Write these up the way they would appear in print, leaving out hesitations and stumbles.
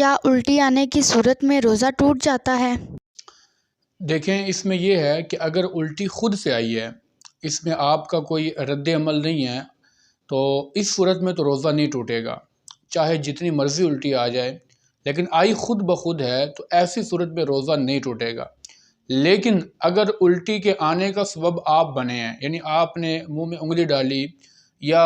کیا الٹی آنے کی صورت میں روزہ ٹوٹ جاتا ہے؟ دیکھیں، اس میں یہ ہے کہ اگر الٹی خود سے آئی ہے، اس میں آپ کا کوئی رد عمل نہیں ہے، تو اس صورت میں تو روزہ نہیں ٹوٹے گا، چاہے جتنی مرضی الٹی آ جائے، لیکن آئی خود بخود ہے تو ایسی صورت میں روزہ نہیں ٹوٹے گا۔ لیکن اگر الٹی کے آنے کا سبب آپ بنے ہیں، یعنی آپ نے منہ میں انگلی ڈالی یا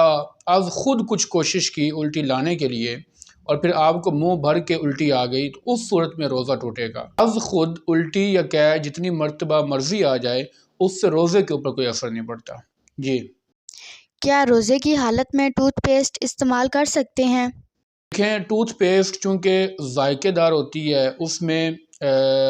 از خود کچھ کوشش کی الٹی لانے کے لیے اور پھر آپ کو منہ بھر کے الٹی آ گئی، تو اس صورت میں روزہ ٹوٹے گا۔ از خود الٹی یا قے جتنی مرتبہ مرضی آ جائے، اس سے روزے کے اوپر کوئی اثر نہیں پڑتا۔ جی، کیا روزے کی حالت میں ٹوتھ پیسٹ استعمال کر سکتے ہیں؟ دیکھیں، ٹوتھ پیسٹ چونکہ ذائقے دار ہوتی ہے، اس میں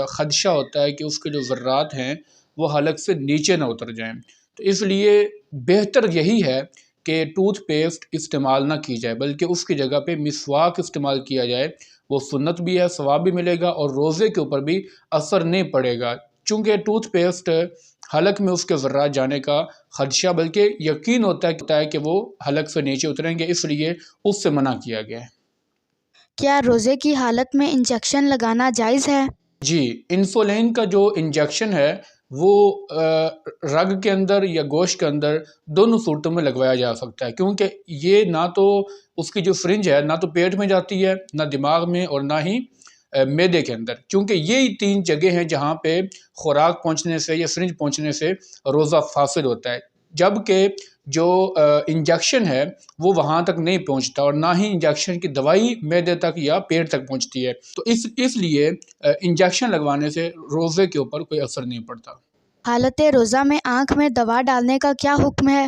خدشہ ہوتا ہے کہ اس کے جو ذرات ہیں وہ حلق سے نیچے نہ اتر جائیں، تو اس لیے بہتر یہی ہے کہ ٹوتھ پیسٹ استعمال نہ کی جائے، بلکہ اس کی جگہ پہ مسواک استعمال کیا جائے۔ وہ سنت بھی ہے، ثواب بھی ملے گا اور روزے کے اوپر بھی اثر نہیں پڑے گا، چونکہ ٹوتھ پیسٹ حلق میں اس کے ذرات جانے کا خدشہ بلکہ یقین ہوتا ہے کہ وہ حلق سے نیچے اتریں گے، اس لیے اس سے منع کیا گیا ہے۔ کیا روزے کی حالت میں انجیکشن لگانا جائز ہے؟ جی، انسولین کا جو انجیکشن ہے وہ رگ کے اندر یا گوشت کے اندر دونوں صورتوں میں لگوایا جا سکتا ہے، کیونکہ یہ نہ تو اس کی جو سرنج ہے نہ تو پیٹ میں جاتی ہے، نہ دماغ میں، اور نہ ہی معدے کے اندر، کیونکہ یہ تین جگہ ہیں جہاں پہ خوراک پہنچنے سے یا سرنج پہنچنے سے روزہ فاسد ہوتا ہے، جبکہ جو انجیکشن ہے وہ وہاں تک نہیں پہنچتا، اور نہ ہی انجیکشن کی دوائی معدے تک یا پیٹ تک پہنچتی ہے، تو اس لیے انجیکشن لگوانے سے روزے کے اوپر کوئی اثر نہیں پڑتا۔ حالت روزہ میں آنکھ میں دوا ڈالنے کا کیا حکم ہے؟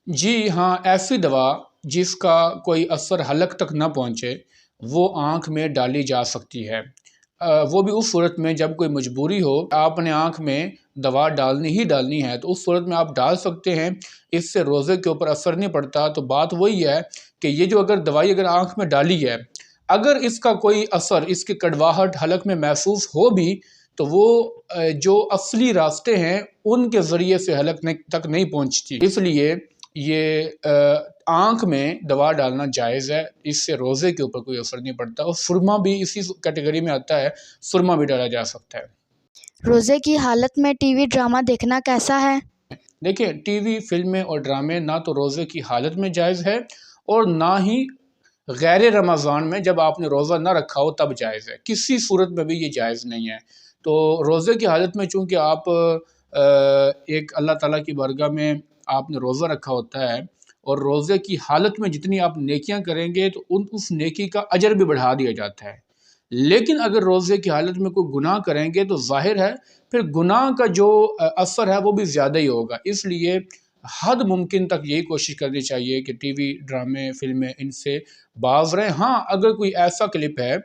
جی ہاں، ایسی دوا جس کا کوئی اثر حلق تک نہ پہنچے وہ آنکھ میں ڈالی جا سکتی ہے، وہ بھی اس صورت میں جب کوئی مجبوری ہو، آپ نے آنکھ میں دوا ڈالنی ہی ڈالنی ہے تو اس صورت میں آپ ڈال سکتے ہیں، اس سے روزے کے اوپر اثر نہیں پڑتا۔ تو بات وہی ہے کہ یہ جو اگر دوائی اگر آنکھ میں ڈالی ہے، اگر اس کا کوئی اثر، اس کی کڑواہٹ حلق میں محسوس ہو بھی، تو وہ جو اصلی راستے ہیں ان کے ذریعے سے حلق تک نہیں پہنچتی، اس لیے یہ آنکھ میں دوا ڈالنا جائز ہے، اس سے روزے کے اوپر کوئی اثر نہیں پڑتا، اور سرما بھی اسی کیٹیگری میں آتا ہے، سرما بھی ڈالا جا سکتا ہے۔ روزے کی حالت میں ٹی وی ڈرامہ دیکھنا کیسا ہے؟ دیکھیں، ٹی وی، فلمیں اور ڈرامے نہ تو روزے کی حالت میں جائز ہے اور نہ ہی غیر رمضان میں جب آپ نے روزہ نہ رکھا ہو تب جائز ہے، کسی صورت میں بھی یہ جائز نہیں ہے۔ تو روزے کی حالت میں چونکہ آپ ایک اللہ تعالیٰ کی بارگاہ میں آپ نے روزہ رکھا ہوتا ہے، اور روزے کی حالت میں جتنی آپ نیکیاں کریں گے تو اس نیکی کا اجر بھی بڑھا دیا جاتا ہے، لیکن اگر روزے کی حالت میں کوئی گناہ کریں گے تو ظاہر ہے پھر گناہ کا جو اثر ہے وہ بھی زیادہ ہی ہوگا، اس لیے حد ممکن تک یہی کوشش کرنی چاہیے کہ ٹی وی، ڈرامے، فلمیں ان سے باز رہیں۔ ہاں، اگر کوئی ایسا کلپ ہے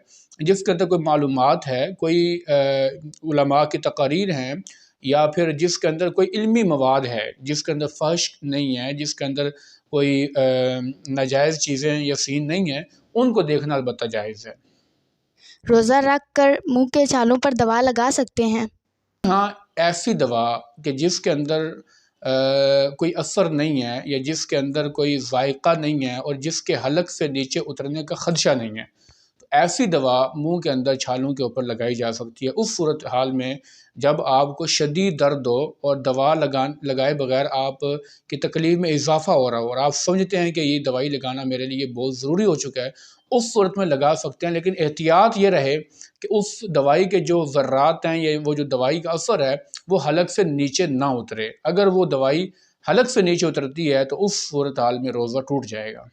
جس کے اندر کوئی معلومات ہے، کوئی علماء کی تقاریر ہیں، یا پھر جس کے اندر کوئی علمی مواد ہے، جس کے اندر فحش نہیں ہے، جس کے اندر کوئی ناجائز چیزیں یا سین نہیں ہیں، ان کو دیکھنا البتہ جائز ہے۔ روزہ رکھ کر منہ کے چھالوں پر دوا لگا سکتے ہیں؟ ہاں، ایسی دوا کہ جس کے اندر کوئی اثر نہیں ہے یا جس کے اندر کوئی ذائقہ نہیں ہے اور جس کے حلق سے نیچے اترنے کا خدشہ نہیں ہے، تو ایسی دوا منہ کے اندر چھالوں کے اوپر لگائی جا سکتی ہے اس صورتحال میں جب آپ کو شدید درد ہو اور دوا لگائے بغیر آپ کی تکلیف میں اضافہ ہو رہا ہو اور آپ سمجھتے ہیں کہ یہ دوائی لگانا میرے لیے بہت ضروری ہو چکا ہے، اس صورت میں لگا سکتے ہیں، لیکن احتیاط یہ رہے کہ اس دوائی کے جو ذرات ہیں یا وہ جو دوائی کا اثر ہے وہ حلق سے نیچے نہ اترے۔ اگر وہ دوائی حلق سے نیچے اترتی ہے تو اس صورتحال میں روزہ ٹوٹ جائے گا۔